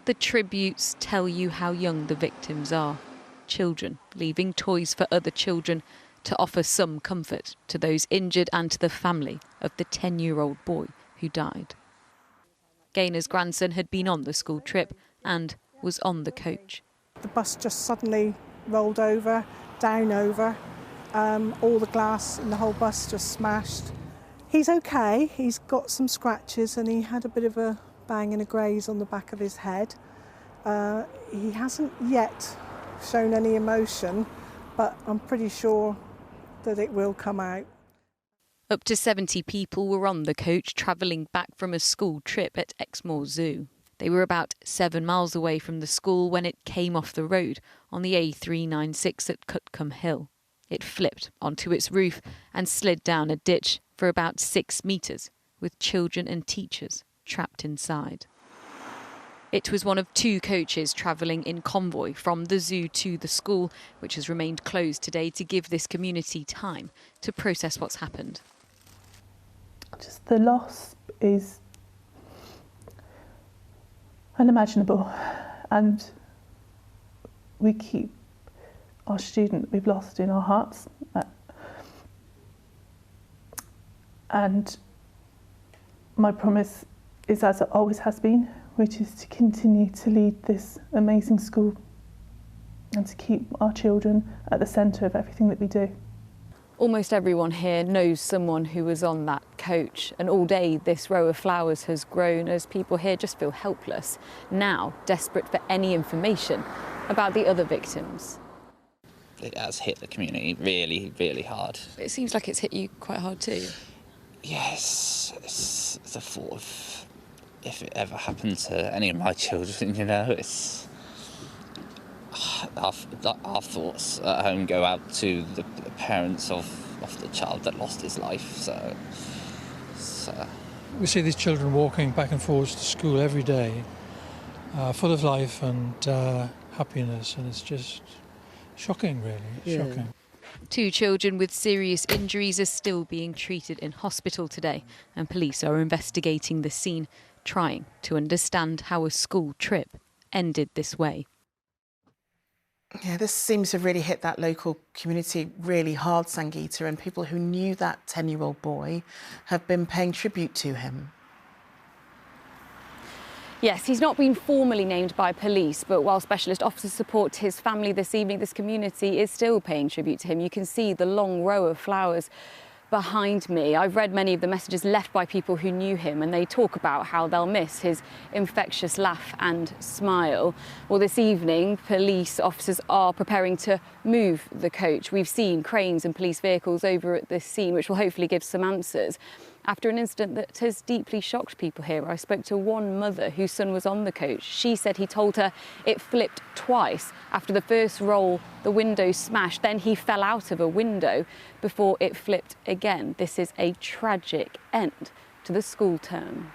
The tributes tell you how young the victims are. Children leaving toys for other children to offer some comfort to those injured and to the family of the 10-year-old boy who died. Gaynor's grandson had been on the school trip and was on the coach. The bus just suddenly rolled over, down over. All the glass in the whole bus just smashed. He's okay, he's got some scratches and he had a bit of a bang and a graze on the back of his head. He hasn't yet shown any emotion, but I'm pretty sure that it will come out. Up to 70 people were on the coach travelling back from a school trip at Exmoor Zoo. They were about 7 miles away from the school when it came off the road on the A396 at Cutcombe Hill. It flipped onto its roof and slid down a ditch for about 6 metres, with children and teachers trapped inside. It was one of 2 coaches travelling in convoy from the zoo to the school, which has remained closed today to give this community time to process what's happened. Just the loss is unimaginable, and we keep our student we've lost in our hearts, and my promise is, as it always has been, which is to continue to lead this amazing school and to keep our children at the centre of everything that we do. Almost everyone here knows someone who was on that coach, and all day this row of flowers has grown as people here just feel helpless, now desperate for any information about the other victims. It has hit the community really, really hard. It seems like it's hit you quite hard too. Yes, it's the thought of if it ever happened to any of my children, you know, it's... Our thoughts at home go out to the parents of the child that lost his life, so... We see these children walking back and forwards to school every day, full of life and happiness, and it's just shocking, really. Yeah. Shocking. 2 children with serious injuries are still being treated in hospital today, and police are investigating the scene, trying to understand how a school trip ended this way. Yeah, this seems to have really hit that local community really hard, Sangeeta, and people who knew that 10-year-old boy have been paying tribute to him. Yes, he's not been formally named by police, but while specialist officers support his family this evening, this community is still paying tribute to him. You can see the long row of flowers behind me. I've read many of the messages left by people who knew him, and they talk about how they'll miss his infectious laugh and smile. Well, this evening, police officers are preparing to move the coach. We've seen cranes and police vehicles over at this scene, which will hopefully give some answers. After an incident that has deeply shocked people here, I spoke to one mother whose son was on the coach. She said he told her it flipped twice. After the first roll, the window smashed, then he fell out of a window before it flipped again. This is a tragic end to the school term.